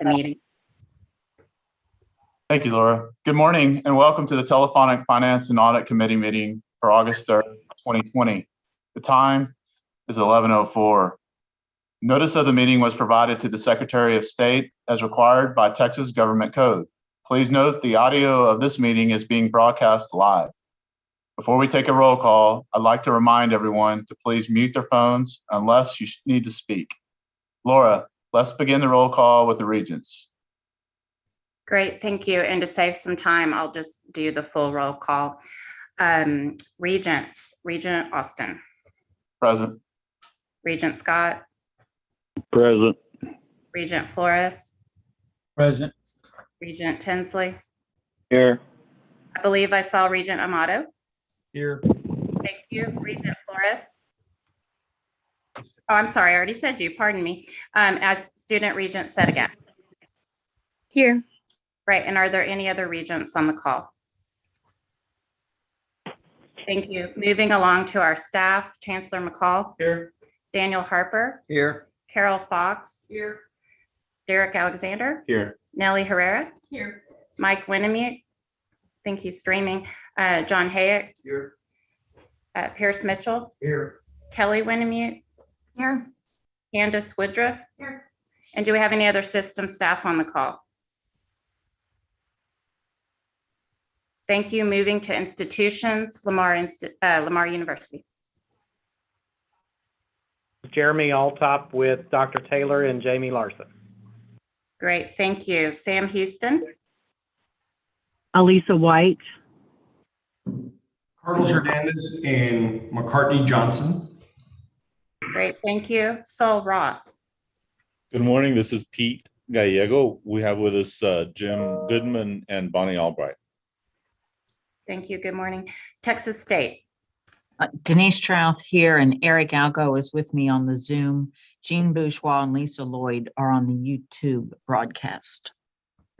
the meeting. Thank you, Laura. Good morning and welcome to the Telephonic Finance and Audit Committee meeting for August 3rd, 2020. The time is 11:04. Notice of the meeting was provided to the Secretary of State as required by Texas Government Code. Please note the audio of this meeting is being broadcast live. Before we take a roll call, I'd like to remind everyone to please mute their phones unless you need to speak. Laura, let's begin the roll call with the regents. Great, thank you. And to save some time, I'll just do the full roll call. Regents, Regent Austin. Present. Regent Scott. Present. Regent Flores. Present. Regent Tinsley. Here. I believe I saw Regent Amato. Here. Thank you. Regent Flores. Oh, I'm sorry, I already said you, pardon me. As student regent Sedegast. Here. Right, and are there any other regents on the call? Thank you. Moving along to our staff, Chancellor McCall. Here. Daniel Harper. Here. Carol Fox. Here. Derek Alexander. Here. Nellie Herrera. Here. Mike Winnemute. Think he's streaming. John Hayek. Here. Pierce Mitchell. Here. Kelly Winnemute. Here. Candace Woodruff. Here. And do we have any other system staff on the call? Thank you. Moving to institutions, Lamar University. Jeremy Altop with Dr. Taylor and Jamie Larson. Great, thank you. Sam Houston. Alisa White. Carlos Hernandez and McCartney Johnson. Great, thank you. Sol Ross. Good morning. This is Pete Gallego. We have with us Jim Goodman and Bonnie Albright. Thank you. Good morning. Texas State. Denise Trouth here, and Eric Algo is with me on the Zoom. Jean Bourgeois and Lisa Lloyd are on the YouTube broadcast.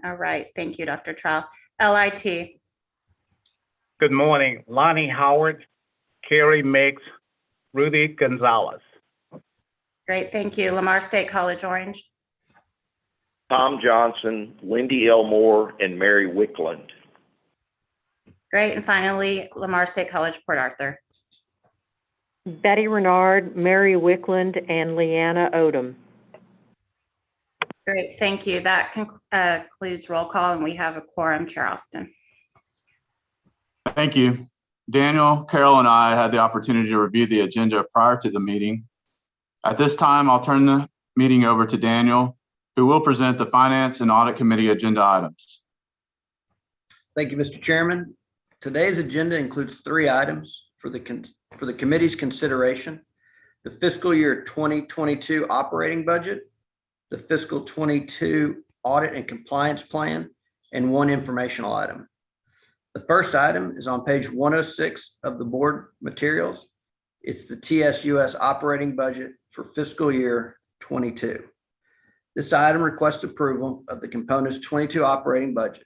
All right. Thank you, Dr. Trout. LIT. Good morning. Lonnie Howard, Carrie Miggs, Rudy Gonzalez. Great. Thank you. Lamar State College Orange. Tom Johnson, Wendy Elmore, and Mary Wickland. Great. And finally, Lamar State College Port Arthur. Betty Renard, Mary Wickland, and Leanna Odom. Great. Thank you. That concludes roll call, and we have a quorum, Chair Austin. Thank you. Daniel, Carol, and I had the opportunity to review the agenda prior to the meeting. At this time, I'll turn the meeting over to Daniel, who will present the Finance and Audit Committee agenda items. Thank you, Mr. Chairman. Today's agenda includes 3 items for the committee's consideration: the fiscal year 2022 operating budget, the fiscal 22 audit and compliance plan, and 1 informational item. The first item is on page 106 of the board materials. It's the TSUS operating budget for fiscal year 22. This item requests approval of the components 22 operating budget.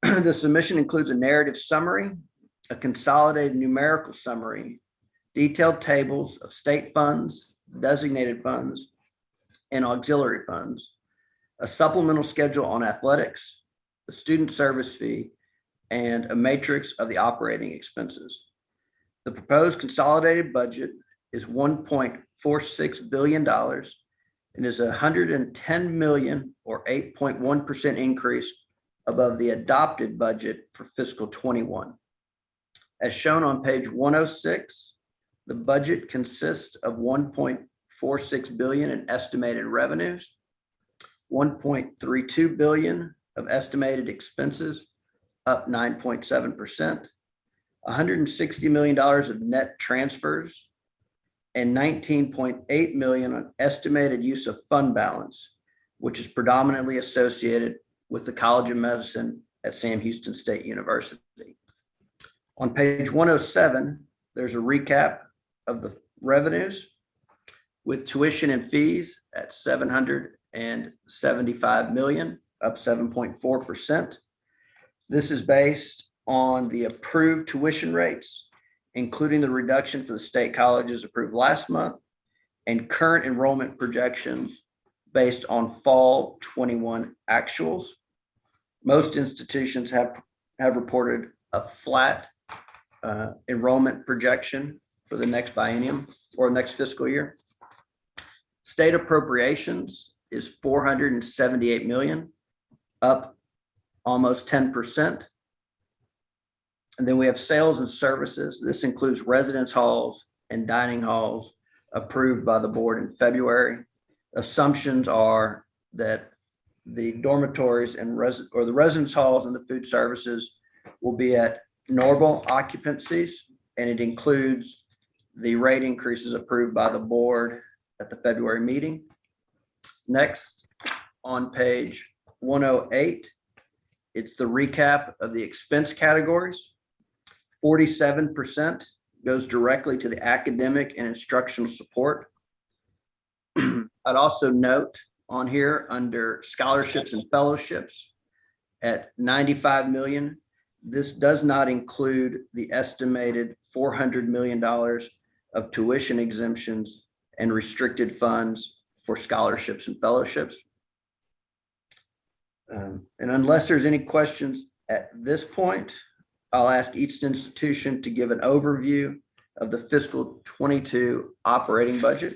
The submission includes a narrative summary, a consolidated numerical summary, detailed tables of state funds, designated funds, and auxiliary funds, a supplemental schedule on athletics, the student service fee, and a matrix of the operating expenses. The proposed consolidated budget is $1.46 billion and is $110 million or 8.1% increase above the adopted budget for fiscal 21. As shown on page 106, the budget consists of $1.46 billion in estimated revenues, $1.32 billion of estimated expenses, up 9.7%, $160 million of net transfers, and $19.8 million on estimated use of fund balance, which is predominantly associated with the College of Medicine at Sam Houston State University. On page 107, there's a recap of the revenues with tuition and fees at $775 million, up 7.4%. This is based on the approved tuition rates, including the reduction for the state colleges approved last month and current enrollment projections based on fall 21 actuals. Most institutions have reported a flat enrollment projection for the next biennium or next fiscal year. State appropriations is 478 million, up almost 10%. And then we have sales and services. This includes residence halls and dining halls approved by the board in February. Assumptions are that the dormitories and the residence halls and the food services will be at normal occupancies, and it includes the rate increases approved by the board at the February meeting. Next, on page 108, it's the recap of the expense categories. 47% goes directly to the academic and instructional support. I'd also note on here under scholarships and fellowships at 95 million, this does not include the estimated $400 million of tuition exemptions and restricted funds for scholarships and fellowships. And unless there's any questions at this point, I'll ask each institution to give an overview of the fiscal 22 operating budget.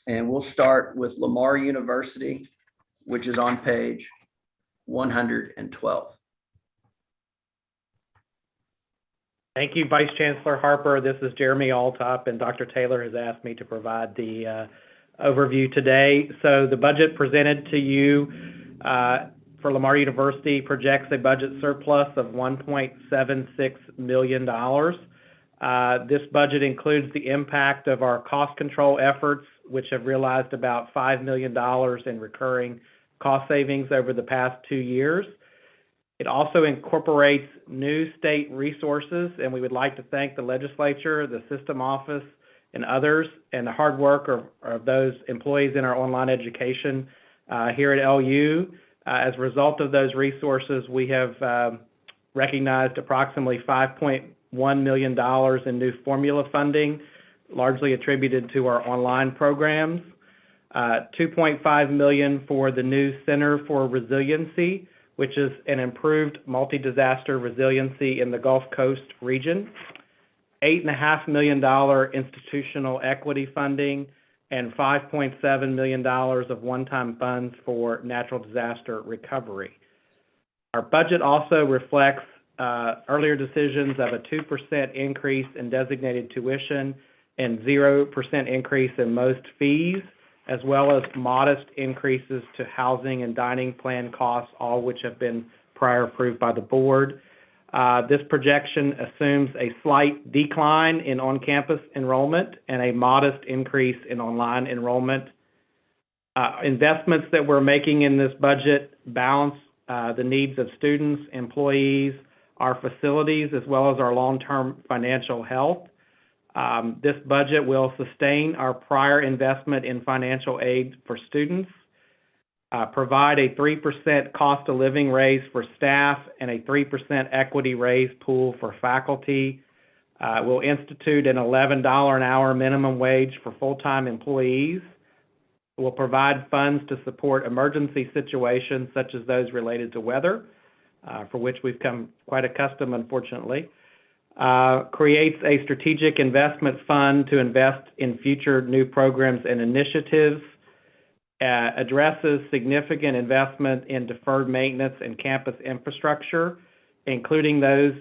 And we'll start with Lamar University, which is on page 112. Thank you, Vice Chancellor Harper. This is Jeremy Altop, and Dr. Taylor has asked me to provide the overview today. So the budget presented to you for Lamar University projects a budget surplus of $1.76 million. This budget includes the impact of our cost control efforts, which have realized about $5 million in recurring cost savings over the past 2 years. It also incorporates new state resources, and we would like to thank the legislature, the system office, and others, and the hard work of those employees in our online education here at LU. As a result of those resources, we have recognized approximately $5.1 million in new formula funding, largely attributed to our online programs, $2.5 million for the new Center for Resiliency, which is an improved multi-disaster resiliency in the Gulf Coast region, $8.5 million institutional equity funding, and $5.7 million of one-time funds for natural disaster recovery. Our budget also reflects earlier decisions of a 2% increase in designated tuition and 0% increase in most fees, as well as modest increases to housing and dining plan costs, all which have been prior approved by the board. This projection assumes a slight decline in on-campus enrollment and a modest increase in online enrollment. Investments that we're making in this budget balance the needs of students, employees, our facilities, as well as our long-term financial health. This budget will sustain our prior investment in financial aid for students, provide a 3% cost of living raise for staff and a 3% equity raise pool for faculty. We'll institute an $11 an hour minimum wage for full-time employees. We'll provide funds to support emergency situations such as those related to weather, for which we've come quite accustomed, unfortunately. Creates a strategic investment fund to invest in future new programs and initiatives, addresses significant investment in deferred maintenance and campus infrastructure, including those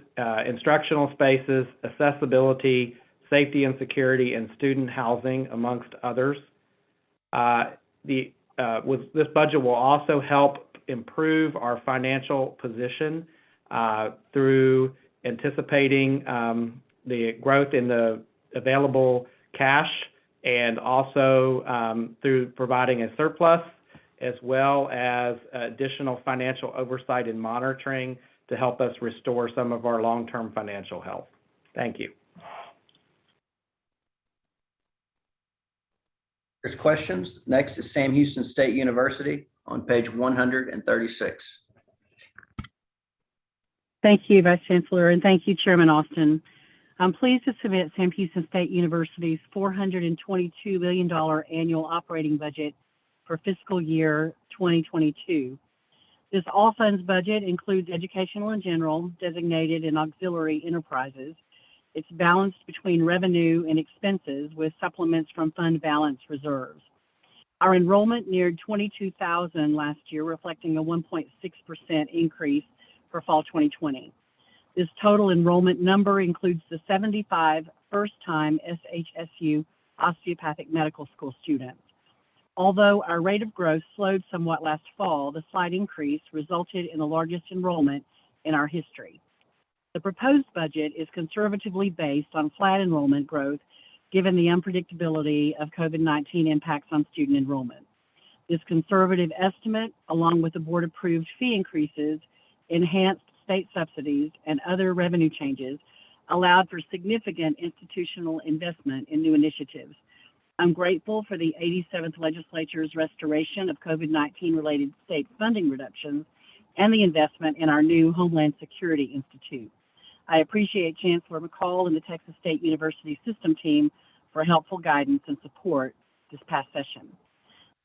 instructional spaces, accessibility, safety and security, and student housing, amongst others. This budget will also help improve our financial position through anticipating the growth in the available cash, and also through providing a surplus, as well as additional financial oversight and monitoring to help us restore some of our long-term financial health. Thank you. There's questions. Next is Sam Houston State University on page 136. Thank you, Vice Chancellor, and thank you, Chairman Austin. I'm pleased to submit Sam Houston State University's $422 million annual operating budget for fiscal year 2022. This all funds budget includes educational and general, designated and auxiliary enterprises. It's balanced between revenue and expenses with supplements from fund balance reserves. Our enrollment neared 22,000 last year, reflecting a 1.6% increase for fall 2020. This total enrollment number includes the 75 first-time SHSU osteopathic medical school students. Although our rate of growth slowed somewhat last fall, the slight increase resulted in the largest enrollment in our history. The proposed budget is conservatively based on flat enrollment growth, given the unpredictability of COVID-19 impacts on student enrollment. This conservative estimate, along with the board-approved fee increases, enhanced state subsidies, and other revenue changes, allowed for significant institutional investment in new initiatives. I'm grateful for the 87th legislature's restoration of COVID-19 related state funding reductions and the investment in our new Homeland Security Institute. I appreciate Chancellor McCall and the Texas State University system team for helpful guidance and support this past session.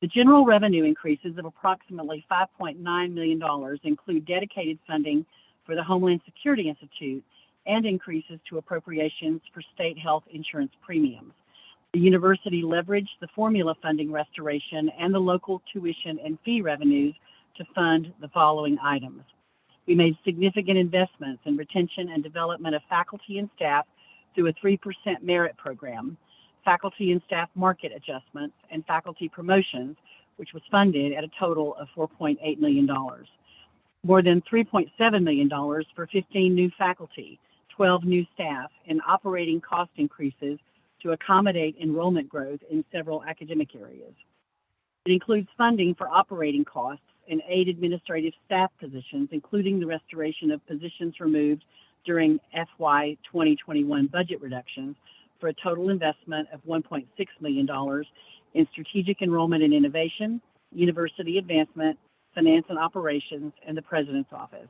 The general revenue increases of approximately $5.9 million include dedicated funding for the Homeland Security Institute and increases to appropriations for state health insurance premiums. The university leveraged the formula funding restoration and the local tuition and fee revenues to fund the following items. We made significant investments in retention and development of faculty and staff through a 3% merit program, faculty and staff market adjustments, and faculty promotions, which was funded at a total of $4.8 million. More than $3.7 million for 15 new faculty, 12 new staff, and operating cost increases to accommodate enrollment growth in several academic areas. It includes funding for operating costs and aid administrative staff positions, including the restoration of positions removed during FY 2021 budget reductions, for a total investment of $1.6 million in strategic enrollment and innovation, university advancement, finance and operations, and the President's Office.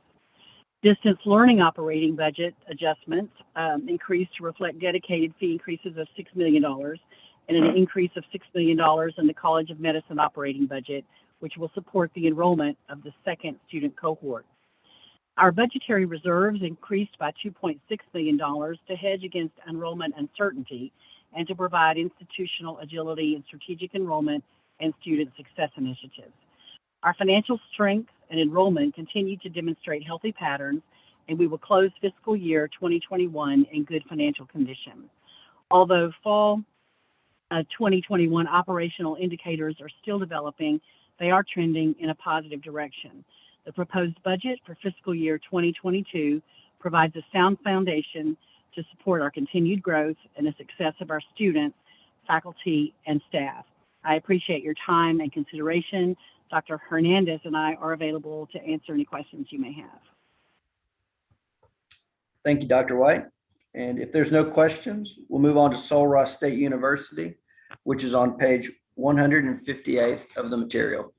Distance learning operating budget adjustments increased to reflect dedicated fee increases of $6 million and an increase of $6 million in the College of Medicine operating budget, which will support the enrollment of the second student cohort. Our budgetary reserves increased by $2.6 million to hedge against enrollment uncertainty and to provide institutional agility in strategic enrollment and student success initiatives. Our financial strength and enrollment continue to demonstrate healthy patterns, and we will close fiscal year 2021 in good financial condition. Although fall 2021 operational indicators are still developing, they are trending in a positive direction. The proposed budget for fiscal year 2022 provides a sound foundation to support our continued growth and the success of our students, faculty, and staff. I appreciate your time and consideration. Dr. Hernandez and I are available to answer any questions you may have. Thank you, Dr. White. And if there's no questions, we'll move on to Sul Ross State University, which is on page 158 of the material.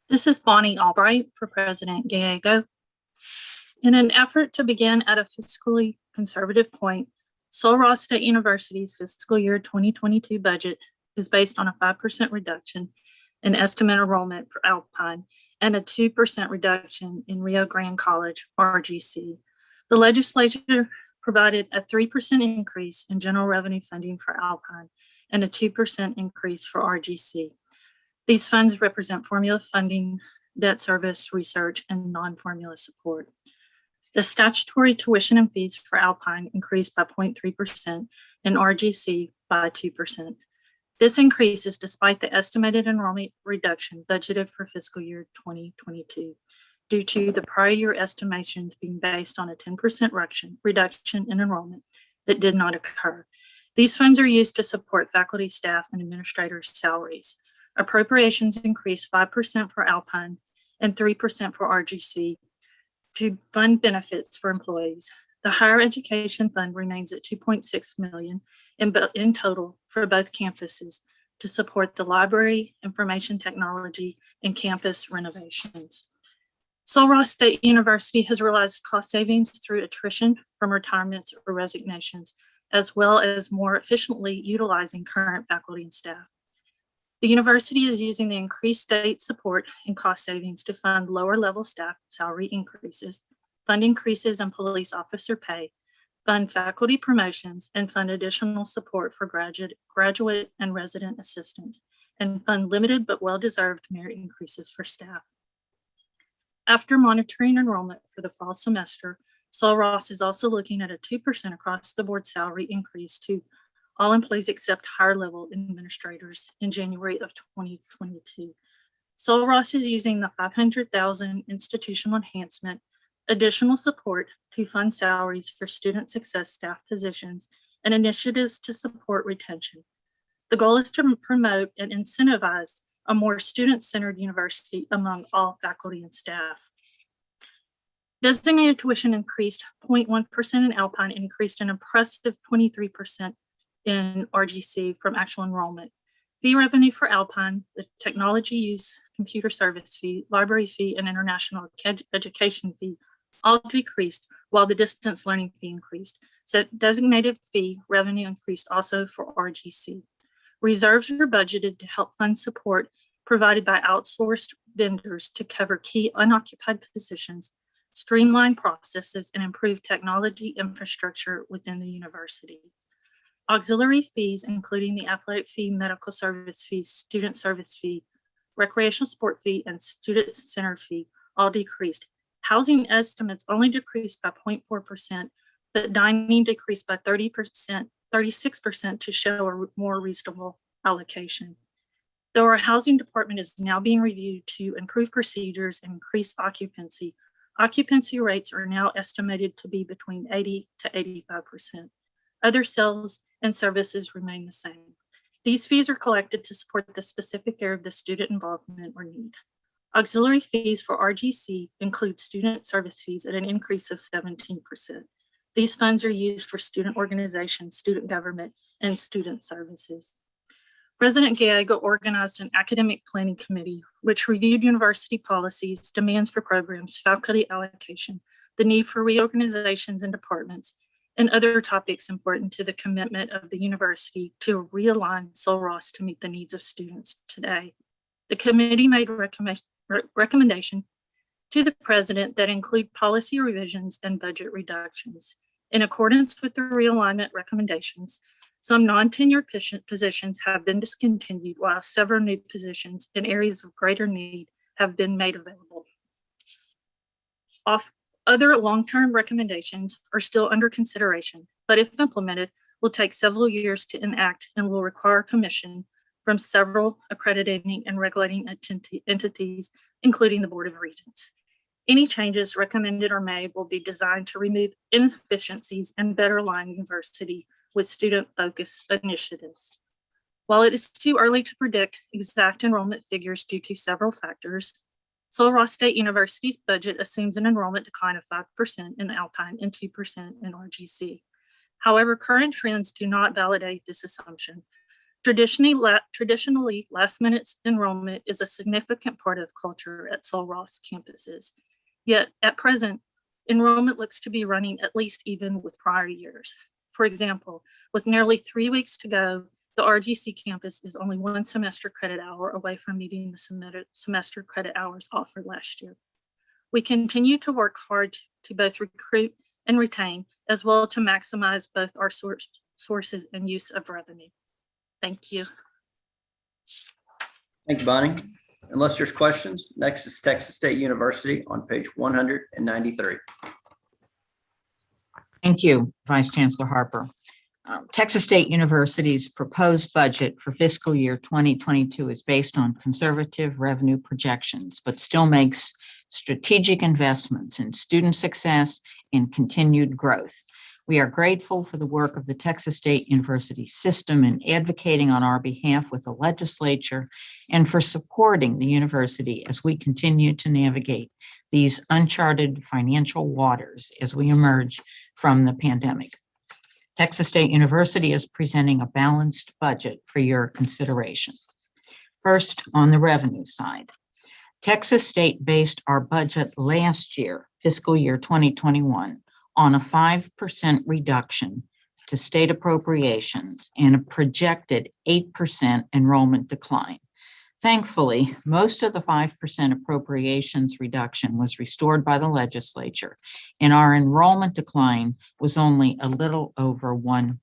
This is Bonnie Albright for President Gallego. In an effort to begin at a fiscally conservative point, Sul Ross State University's fiscal year 2022 budget is based on a 5% reduction in estimate enrollment for Alpine and a 2% reduction in Rio Grande College, RGC. The legislature provided a 3% increase in general revenue funding for Alpine and a 2% increase for RGC. These funds represent formula funding, debt service, research, and non-formula support. The statutory tuition and fees for Alpine increased by 0.3% and RGC by 2%. This increase is despite the estimated enrollment reduction budgeted for fiscal year 2022 due to the prior year estimations being based on a 10% reduction in enrollment that did not occur. These funds are used to support faculty, staff, and administrators' salaries. Appropriations increased 5% for Alpine and 3% for RGC to fund benefits for employees. The higher education fund remains at $2.6 million in total for both campuses to support the library, information technology, and campus renovations. Sul Ross State University has realized cost savings through attrition from retirements or resignations as well as more efficiently utilizing current faculty and staff. The university is using the increased state support and cost savings to fund lower level staff salary increases, fund increases in police officer pay, fund faculty promotions, and fund additional support for graduate and resident assistants, and fund limited but well-deserved merit increases for staff. After monitoring enrollment for the fall semester, Sul Ross is also looking at a 2% across the board salary increase to all employees except higher level administrators in January of 2022. Sul Ross is using the $500,000 institutional enhancement additional support to fund salaries for student success staff positions and initiatives to support retention. The goal is to promote and incentivize a more student-centered university among all faculty and staff. Designated tuition increased 0.1% in Alpine, increased an impressive 23% in RGC from actual enrollment. Fee revenue for Alpine, the technology use, computer service fee, library fee, and international education fee all decreased, while the distance learning fee increased. So designated fee revenue increased also for RGC. Reserves are budgeted to help fund support provided by outsourced vendors to cover key unoccupied positions, streamline processes, and improve technology infrastructure within the university. Auxiliary fees, including the athletic fee, medical service fee, student service fee, recreational sport fee, and student-centered fee, all decreased. Housing estimates only decreased by 0.4%, but dining decreased by 36% to show a more reasonable allocation. Though our housing department is now being reviewed to improve procedures and increase occupancy, occupancy rates are now estimated to be between 80 to 85%. Other sales and services remain the same. These fees are collected to support the specific area of the student involvement or need. Auxiliary fees for RGC include student service fees at an increase of 17%. These funds are used for student organizations, student government, and student services. President Gallego organized an academic planning committee, which reviewed university policies, demands for programs, faculty allocation, the need for reorganizations in departments, and other topics important to the commitment of the university to realign Sul Ross to meet the needs of students today. The committee made recommendation to the president that include policy revisions and budget reductions. In accordance with the realignment recommendations, some non-tenured positions have been discontinued, while several new positions in areas of greater need have been made available. Other long-term recommendations are still under consideration, but if implemented, will take several years to enact and will require permission from several accrediting and regulating entities, including the Board of Regents. Any changes recommended or made will be designed to remove inefficiencies and better align the university with student-focused initiatives. While it is too early to predict exact enrollment figures due to several factors, Sul Ross State University's budget assumes an enrollment decline of 5% in Alpine and 2% in RGC. However, current trends do not validate this assumption. Traditionally, last-minute enrollment is a significant part of culture at Sul Ross campuses. Yet, at present, enrollment looks to be running at least even with prior years. For example, with nearly 3 weeks to go, the RGC campus is only one semester credit hour away from meeting the semester credit hours offered last year. We continue to work hard to both recruit and retain, as well to maximize both our sources and use of revenue. Thank you. Thank you, Bonnie. Unless there's questions, next is Texas State University on page 193. Thank you, Vice Chancellor Harper. Texas State University's proposed budget for fiscal year 2022 is based on conservative revenue projections, but still makes strategic investments in student success and continued growth. We are grateful for the work of the Texas State University system in advocating on our behalf with the legislature and for supporting the university as we continue to navigate these uncharted financial waters as we emerge from the pandemic. Texas State University is presenting a balanced budget for your consideration. First, on the revenue side, Texas State based our budget last year, fiscal year 2021, on a 5% reduction to state appropriations and a projected 8% enrollment decline. Thankfully, most of the 5% appropriations reduction was restored by the legislature, and our enrollment decline was only a little over 1%.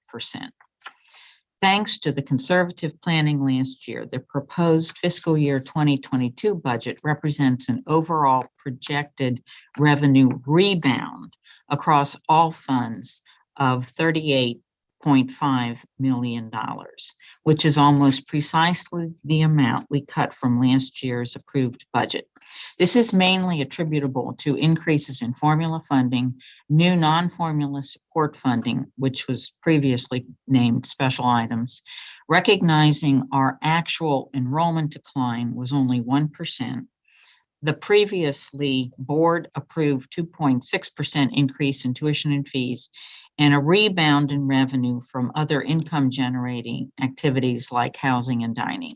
Thanks to the conservative planning last year, the proposed fiscal year 2022 budget represents an overall projected revenue rebound across all funds of $38.5 million, which is almost precisely the amount we cut from last year's approved budget. This is mainly attributable to increases in formula funding, new non-formula support funding, which was previously named special items, recognizing our actual enrollment decline was only 1%. The previously board-approved 2.6% increase in tuition and fees, and a rebound in revenue from other income-generating activities like housing and dining.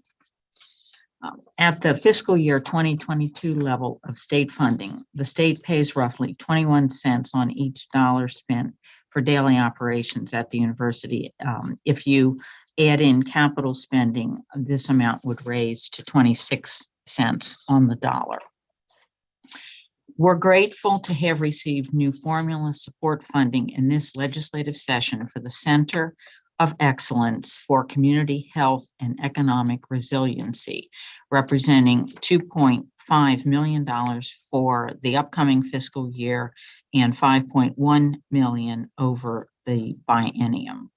At the fiscal year 2022 level of state funding, the state pays roughly 21 cents on each dollar spent for daily operations at the university. If you add in capital spending, this amount would raise to 26 cents on the dollar. We're grateful to have received new formula support funding in this legislative session for the Center of Excellence for Community Health and Economic Resiliency, representing $2.5 million for the upcoming fiscal year and $5.1 million over the biennium.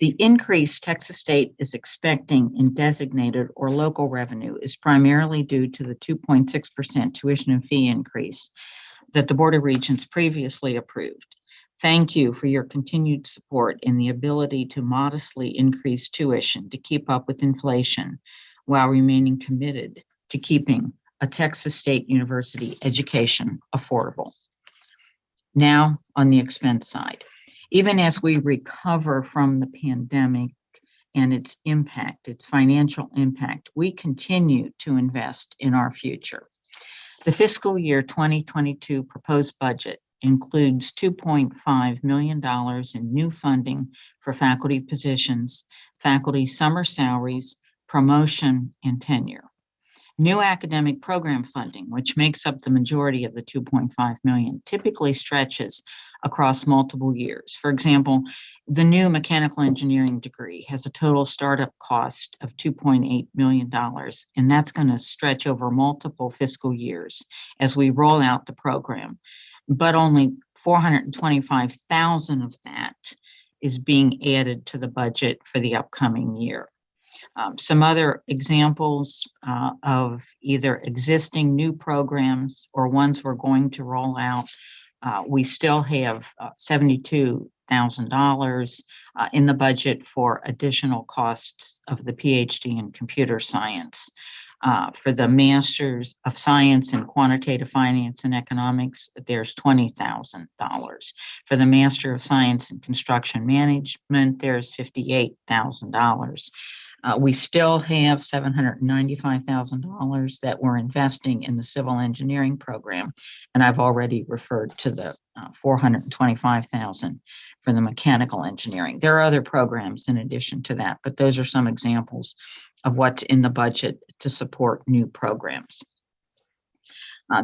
The increase Texas State is expecting in designated or local revenue is primarily due to the 2.6% tuition and fee increase that the Board of Regents previously approved. Thank you for your continued support in the ability to modestly increase tuition to keep up with inflation while remaining committed to keeping a Texas State University education affordable. Now on the expense side. Even as we recover from the pandemic and its impact, its financial impact, we continue to invest in our future. The fiscal year 2022 proposed budget includes $2.5 million in new funding for faculty positions, faculty summer salaries, promotion, and tenure. New academic program funding, which makes up the majority of the $2.5 million, typically stretches across multiple years. For example, the new mechanical engineering degree has a total startup cost of $2.8 million, and that's going to stretch over multiple fiscal years as we roll out the program. But only $425,000 of that is being added to the budget for the upcoming year. Some other examples of either existing new programs or ones we're going to roll out. We still have $72,000 in the budget for additional costs of the PhD in computer science. For the Masters of Science in Quantitative Finance and Economics, there's $20,000. For the Master of Science in Construction Management, there's $58,000. We still have $795,000 that we're investing in the civil engineering program, and I've already referred to the $425,000 for the mechanical engineering. There are other programs in addition to that, but those are some examples of what's in the budget to support new programs.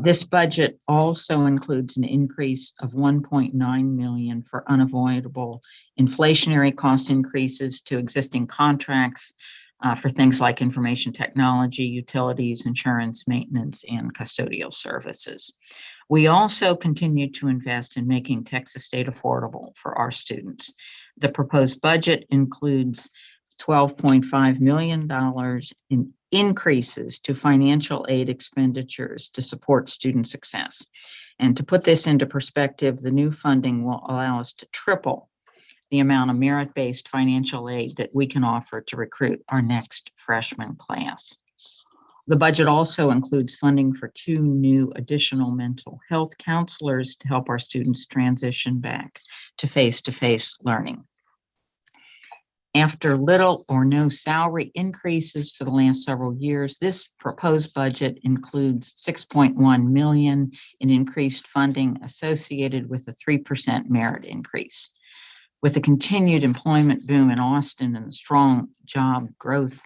This budget also includes an increase of $1.9 million for unavoidable inflationary cost increases to existing contracts for things like information technology, utilities, insurance, maintenance, and custodial services. We also continue to invest in making Texas State affordable for our students. The proposed budget includes $12.5 million in increases to financial aid expenditures to support student success. And to put this into perspective, the new funding will allow us to triple the amount of merit-based financial aid that we can offer to recruit our next freshman class. The budget also includes funding for 2 new additional mental health counselors to help our students transition back to face-to-face learning. After little or no salary increases for the last several years, this proposed budget includes $6.1 million in increased funding associated with a 3% merit increase. With the continued employment boom in Austin and the strong job growth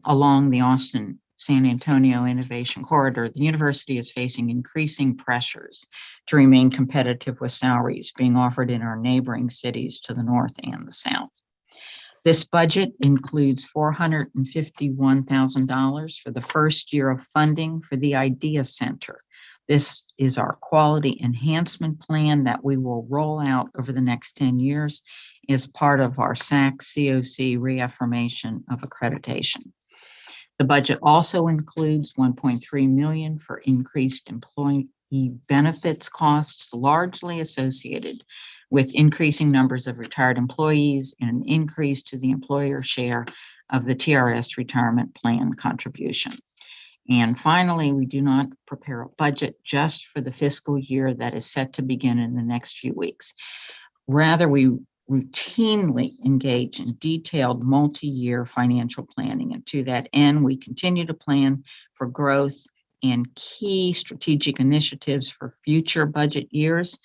along the Austin-San Antonio Innovation Corridor, the university is facing increasing pressures to remain competitive with salaries being offered in our neighboring cities to the north and the south. This budget includes $451,000 for the first year of funding for the Idea Center. This is our quality enhancement plan that we will roll out over the next 10 years as part of our SAC COC reaffirmation of accreditation. The budget also includes $1.3 million for increased employee benefits costs, largely associated with increasing numbers of retired employees and an increase to the employer share of the TRS retirement plan contribution. And finally, we do not prepare a budget just for the fiscal year that is set to begin in the next few weeks. Rather, we routinely engage in detailed multi-year financial planning. And to that end, we continue to plan for growth and key strategic initiatives for future budget years.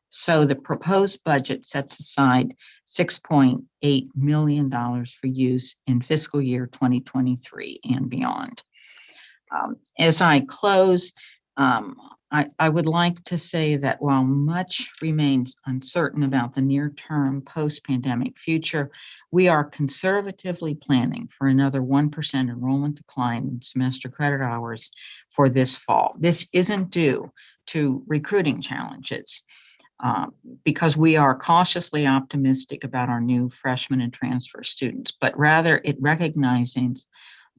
So the proposed budget sets aside $6.8 million for use in fiscal year 2023 and beyond. As I close, I would like to say that while much remains uncertain about the near-term post-pandemic future, we are conservatively planning for another 1% enrollment decline in semester credit hours for this fall. This isn't due to recruiting challenges, because we are cautiously optimistic about our new freshmen and transfer students, but rather it recognizes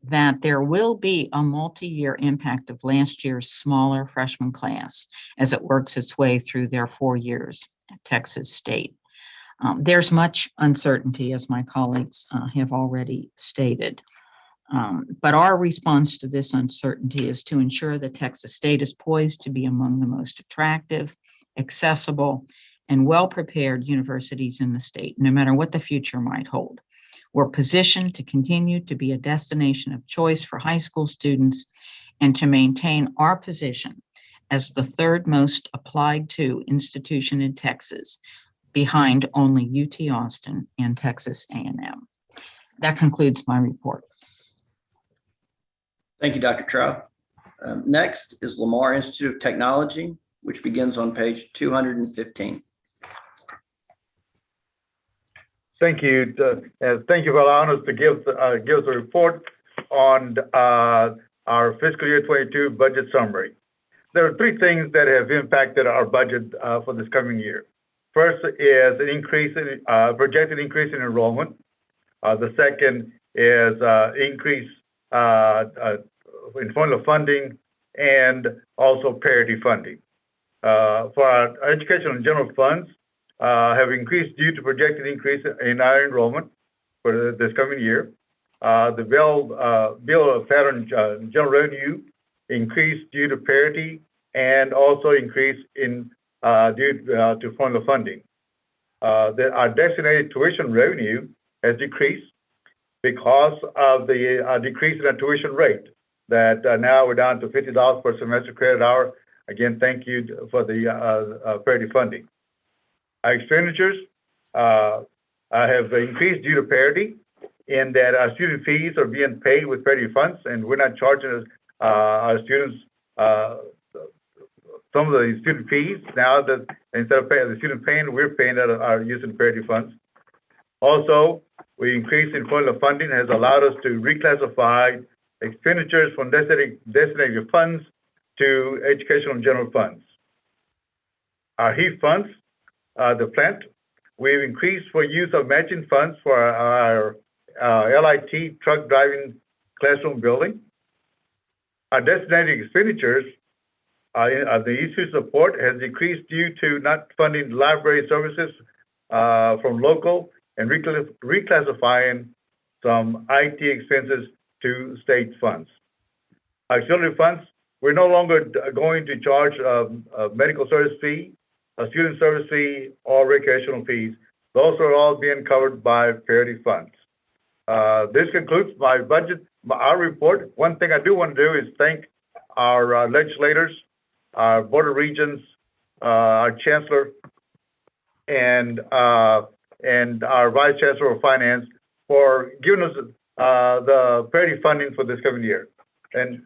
that there will be a multi-year impact of last year's smaller freshman class as it works its way through their 4 years at Texas State. There's much uncertainty, as my colleagues have already stated. But our response to this uncertainty is to ensure that Texas State is poised to be among the most attractive, accessible, and well-prepared universities in the state, no matter what the future might hold. We're positioned to continue to be a destination of choice for high school students and to maintain our position as the third most applied to institution in Texas, behind only UT Austin and Texas A&M. That concludes my report. Thank you, Dr. Trout. Next is Lamar Institute of Technology, which begins on page 215. Thank you. Thank you for allowing us to give us a report on our fiscal year 22 budget summary. There are three things that have impacted our budget for this coming year. First is an increase in projected increase in enrollment. The second is increase in formula funding and also parity funding. For our educational and general funds, have increased due to projected increase in our enrollment for this coming year. The bill of pattern general revenue increased due to parity and also increase in due to formula funding. Our designated tuition revenue has decreased because of the decrease in the tuition rate that now we're down to $50 per semester credit hour. Again, thank you for the parity funding. Our expenditures have increased due to parity in that our student fees are being paid with parity funds, and we're not charging our students some of the student fees now that instead of paying the student paying, we're paying out of our using parity funds. Also, we increase in formula funding has allowed us to reclassify expenditures from designated funds to educational and general funds. Our HEAP funds, the plant, we've increased for use of matching funds for our LIT truck driving classroom building. Our designated expenditures, the issue support has decreased due to not funding library services from local and reclassifying some IT expenses to state funds. Auxiliary funds, we're no longer going to charge a medical service fee, a student service fee, or recreational fees. Those are all being covered by parity funds. This concludes my budget, our report. One thing I do want to do is thank our legislators, our Board of Regents, our chancellor, and and our Vice Chancellor of Finance for giving us the parity funding for this coming year. And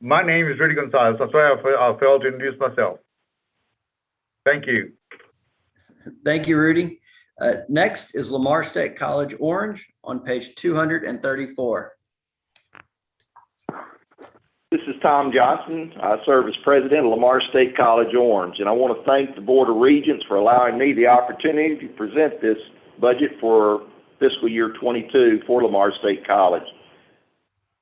my name is Rudy Gonzalez. That's why I failed to introduce myself. Thank you. Thank you, Rudy. Next is Lamar State College Orange on page 234. This is Tom Johnson. I serve as president of Lamar State College Orange, and I want to thank the Board of Regents for allowing me the opportunity to present this budget for fiscal year 22 for Lamar State College.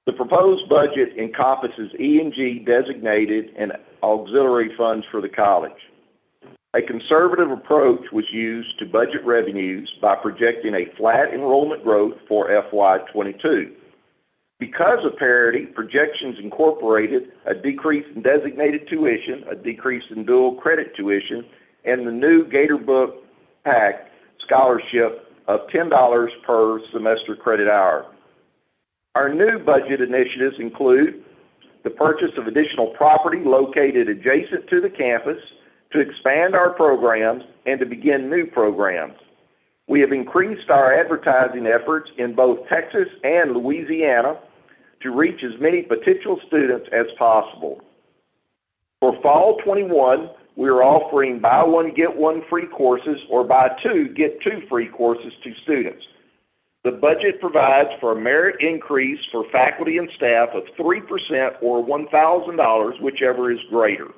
The proposed budget encompasses E&G designated and auxiliary funds for the college. A conservative approach was used to budget revenues by projecting a flat enrollment growth for FY22. Because of parity, projections incorporated a decrease in designated tuition, a decrease in dual credit tuition, and the new Gator Book Pack scholarship of $10 per semester credit hour. Our new budget initiatives include the purchase of additional property located adjacent to the campus to expand our programs and to begin new programs. We have increased our advertising efforts in both Texas and Louisiana to reach as many potential students as possible. For fall 21, we are offering buy one, get one free courses or buy two, get two free courses to students. The budget provides for a merit increase for faculty and staff of 3% or $1,000, whichever is greater.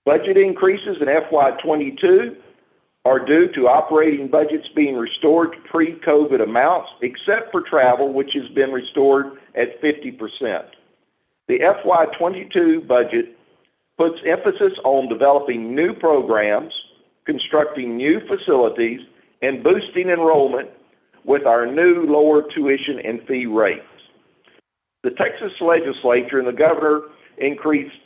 Budget increases in FY22 are due to operating budgets being restored to pre-COVID amounts, except for travel, which has been restored at 50%. The FY22 budget puts emphasis on developing new programs, constructing new facilities, and boosting enrollment with our new lower tuition and fee rates. The Texas legislature and the governor increased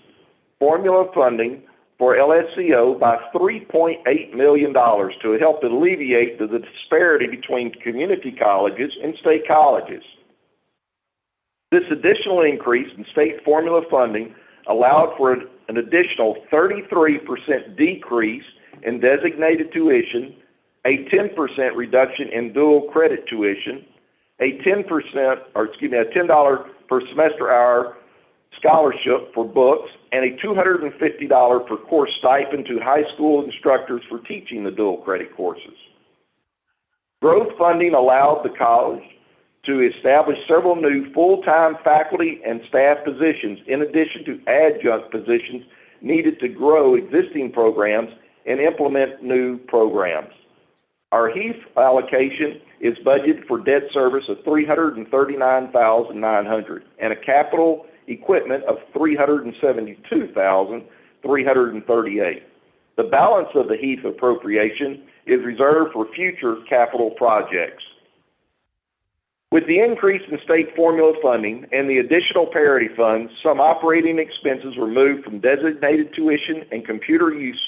formula funding for LSCO by $3.8 million to help alleviate the disparity between community colleges and state colleges. This additional increase in state formula funding allowed for an additional 33% decrease in designated tuition, a 10% reduction in dual credit tuition, a $10 per semester hour scholarship for books, and a $250 per course stipend to high school instructors for teaching the dual credit courses. Growth funding allowed the college to establish several new full-time faculty and staff positions in addition to adjunct positions needed to grow existing programs and implement new programs. Our HEAF allocation is budgeted for debt service of $339,900 and a capital equipment of $372,338. The balance of the HEAF appropriation is reserved for future capital projects. With the increase in state formula funding and the additional parity funds, some operating expenses were moved from designated tuition and computer use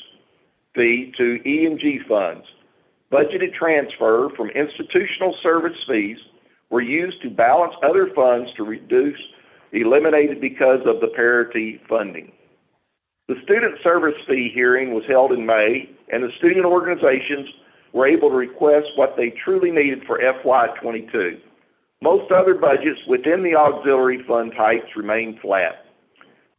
fee to E&G funds. Budgeted transfer from institutional service fees were used to balance other funds to reduce eliminated because of the parity funding. The student service fee hearing was held in May, and the student organizations were able to request what they truly needed for FY22. Most other budgets within the auxiliary fund types remain flat.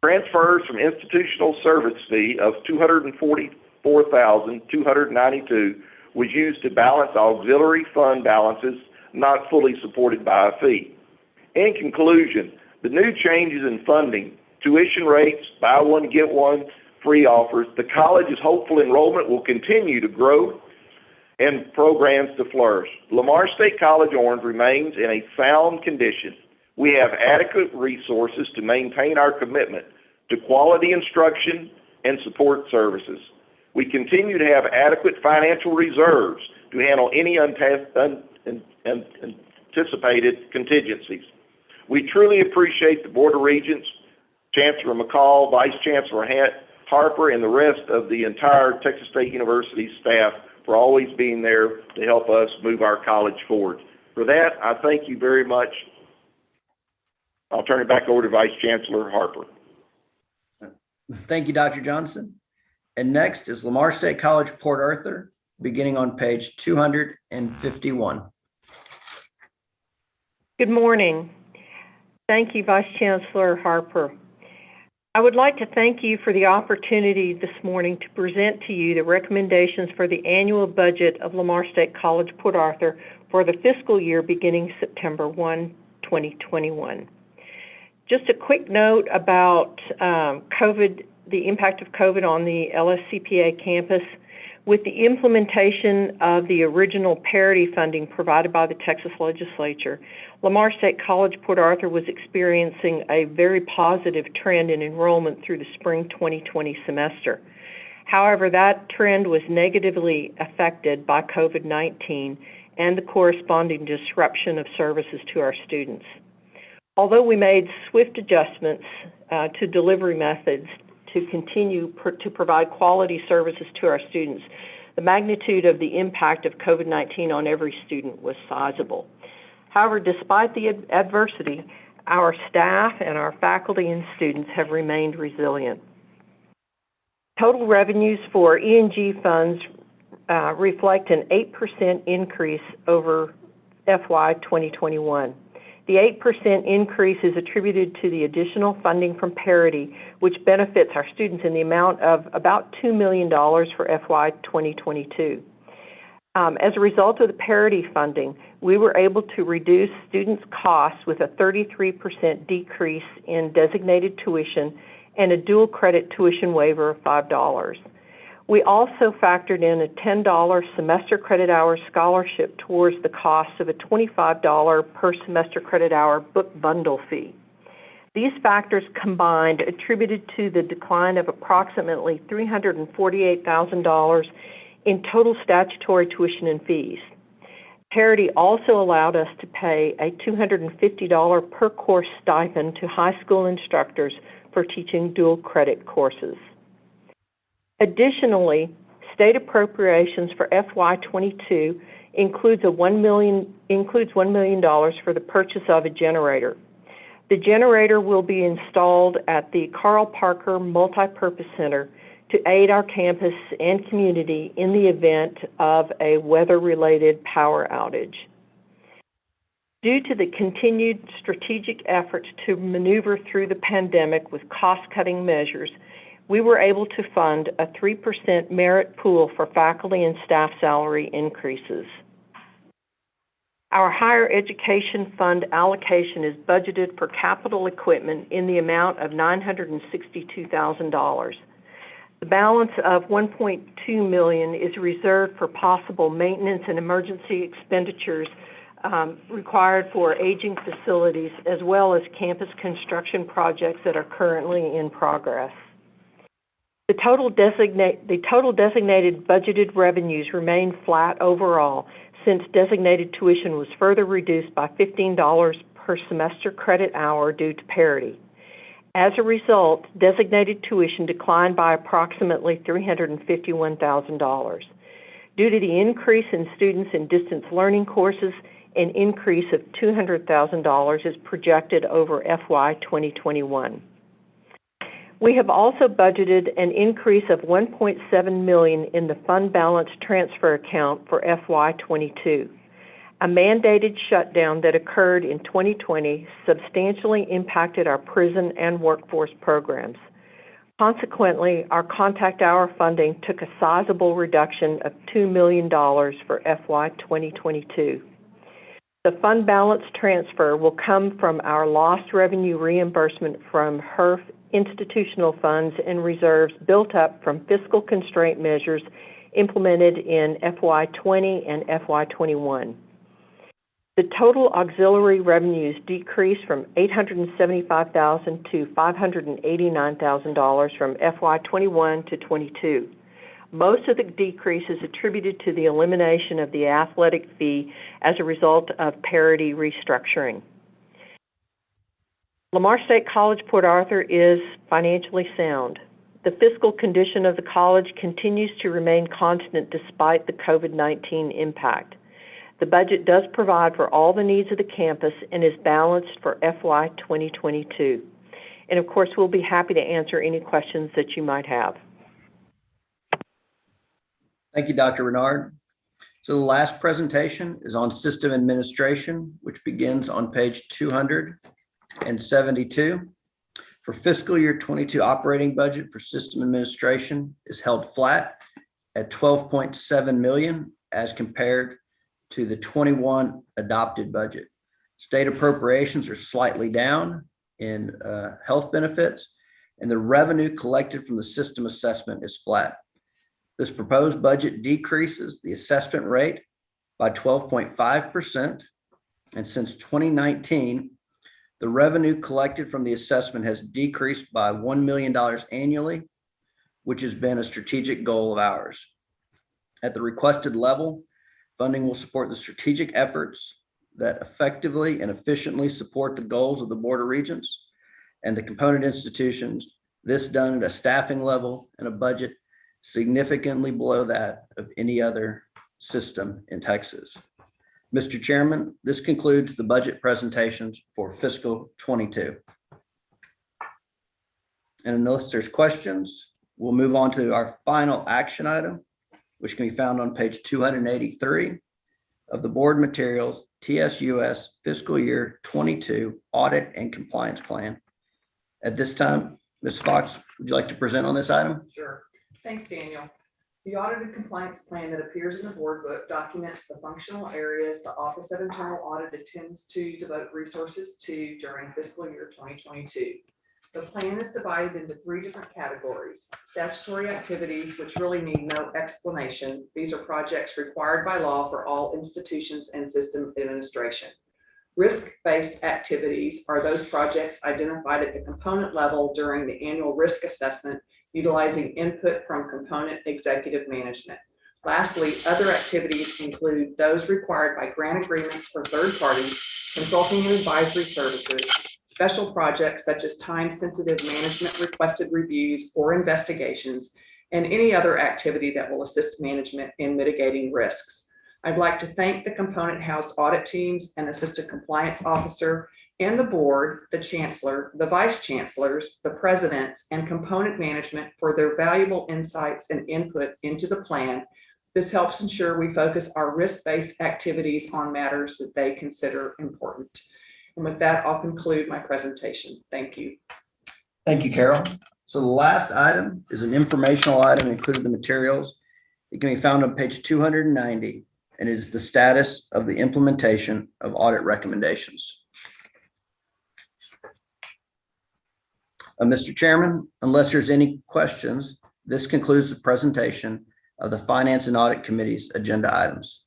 Transfers from institutional service fee of $244,292 was used to balance auxiliary fund balances not fully supported by a fee. In conclusion, the new changes in funding, tuition rates, buy one, get one free offers, the college's hopeful enrollment will continue to grow and programs to flourish. Lamar State College Orange remains in a sound condition. We have adequate resources to maintain our commitment to quality instruction and support services. We continue to have adequate financial reserves to handle any anticipated contingencies. We truly appreciate the Board of Regents, Chancellor McCall, Vice Chancellor Harper, and the rest of the entire Texas State University staff for always being there to help us move our college forward. For that, I thank you very much. I'll turn it back over to Vice Chancellor Harper. Thank you, Dr. Johnson. And next is Lamar State College Port Arthur beginning on page 251. Good morning. Thank you, Vice Chancellor Harper. I would like to thank you for the opportunity this morning to present to you the recommendations for the annual budget of Lamar State College, Port Arthur for the fiscal year beginning September 1, 2021. Just a quick note about COVID, the impact of COVID on the LSCPA campus. With the implementation of the original parity funding provided by the Texas legislature, Lamar State College, Port Arthur was experiencing a very positive trend in enrollment through the spring 2020 semester. However, that trend was negatively affected by COVID-19 and the corresponding disruption of services to our students. Although we made swift adjustments to delivery methods to continue to provide quality services to our students, the magnitude of the impact of COVID-19 on every student was sizable. However, despite the adversity, our staff and our faculty and students have remained resilient. Total revenues for E&G funds reflect an 8% increase over FY 2021. The 8% increase is attributed to the additional funding from parity, which benefits our students in the amount of about $2 million for FY 2022. As a result of the parity funding, we were able to reduce students' costs with a 33% decrease in designated tuition and a dual credit tuition waiver of $5. We also factored in a $10 semester credit hour scholarship towards the cost of a $25 per semester credit hour book bundle fee. These factors combined attributed to the decline of approximately $348,000 in total statutory tuition and fees. Parity also allowed us to pay a $250 per course stipend to high school instructors for teaching dual credit courses. Additionally, state appropriations for FY22 includes $1 million for the purchase of a generator. The generator will be installed at the Carl Parker Multipurpose Center to aid our campus and community in the event of a weather-related power outage. Due to the continued strategic efforts to maneuver through the pandemic with cost-cutting measures, we were able to fund a 3% merit pool for faculty and staff salary increases. Our higher education fund allocation is budgeted for capital equipment in the amount of $962,000. The balance of $1.2 million is reserved for possible maintenance and emergency expenditures required for aging facilities, as well as campus construction projects that are currently in progress. The total designated budgeted revenues remained flat overall, since designated tuition was further reduced by $15 per semester credit hour due to parity. As a result, designated tuition declined by approximately $351,000. Due to the increase in students in distance learning courses, an increase of $200,000 is projected over FY 2021. We have also budgeted an increase of $1.7 million in the fund balance transfer account for FY 22. A mandated shutdown that occurred in 2020 substantially impacted our prison and workforce programs. Consequently, our contact hour funding took a sizable reduction of $2 million for FY 2022. The fund balance transfer will come from our lost revenue reimbursement from HERF institutional funds and reserves built up from fiscal constraint measures implemented in FY 20 and FY 21. The total auxiliary revenues decreased from $875,000 to $589,000 from FY 21 to 22. Most of the decrease is attributed to the elimination of the athletic fee as a result of parity restructuring. Lamar State College, Port Arthur is financially sound. The fiscal condition of the college continues to remain constant despite the COVID-19 impact. The budget does provide for all the needs of the campus and is balanced for FY 2022. And of course, we'll be happy to answer any questions that you might have. Thank you, Dr. Renard. So the last presentation is on system administration, which begins on page 272. For fiscal year 22 operating budget for system administration is held flat at 12.7 million as compared to the 21 adopted budget. State appropriations are slightly down in health benefits, and the revenue collected from the system assessment is flat. This proposed budget decreases the assessment rate by 12.5%. And since 2019, the revenue collected from the assessment has decreased by $1 million annually, which has been a strategic goal of ours. At the requested level, funding will support the strategic efforts that effectively and efficiently support the goals of the Board of Regents and the component institutions, this done at a staffing level and a budget significantly below that of any other system in Texas. Mr. Chairman, this concludes the budget presentations for fiscal 22. And unless there's questions, we'll move on to our final action item, which can be found on page 283 of the board materials, TSUS fiscal year 22 audit and compliance plan. At this time, Ms. Fox, would you like to present on this item? Sure. Thanks, Daniel. The audited compliance plan that appears in the board book documents the functional areas the Office of Internal Audit intends to devote resources to during fiscal year 2022. The plan is divided into 3 different categories. Statutory activities, which really need no explanation. These are projects required by law for all institutions and system administration. Risk-based activities are those projects identified at the component level during the annual risk assessment, utilizing input from component executive management. Lastly, other activities include those required by grant agreements for third parties, consulting and advisory services, special projects such as time-sensitive management requested reviews or investigations, and any other activity that will assist management in mitigating risks. I'd like to thank the component housed audit teams and assistant compliance officer and the board, the chancellor, the vice chancellors, the presidents, and component management for their valuable insights and input into the plan. This helps ensure we focus our risk-based activities on matters that they consider important. And with that, I'll conclude my presentation. Thank you. Thank you, Carol. So the last item is an informational item included in the materials. It can be found on page 290, and it is the status of the implementation of audit recommendations. Mr. Chairman, unless there's any questions, this concludes the presentation of the Finance and Audit Committee's agenda items.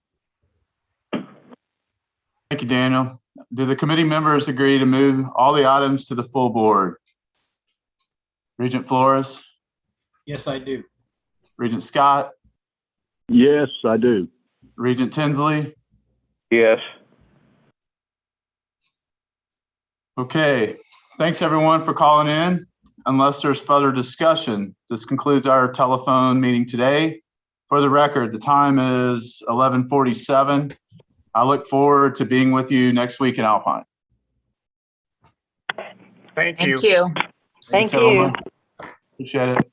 Thank you, Daniel. Do the committee members agree to move all the items to the full board? Regent Flores? Yes, I do. Regent Scott? Yes, I do. Regent Tinsley? Yes. Okay, thanks everyone for calling in. Unless there's further discussion, this concludes our telephone meeting today. For the record, the time is 11:47. I look forward to being with you next week in Alpine. Thank you. Thank you. Everyone. Appreciate it.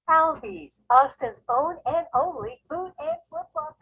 Alvy's, Austin's own and only food and flip-flop company.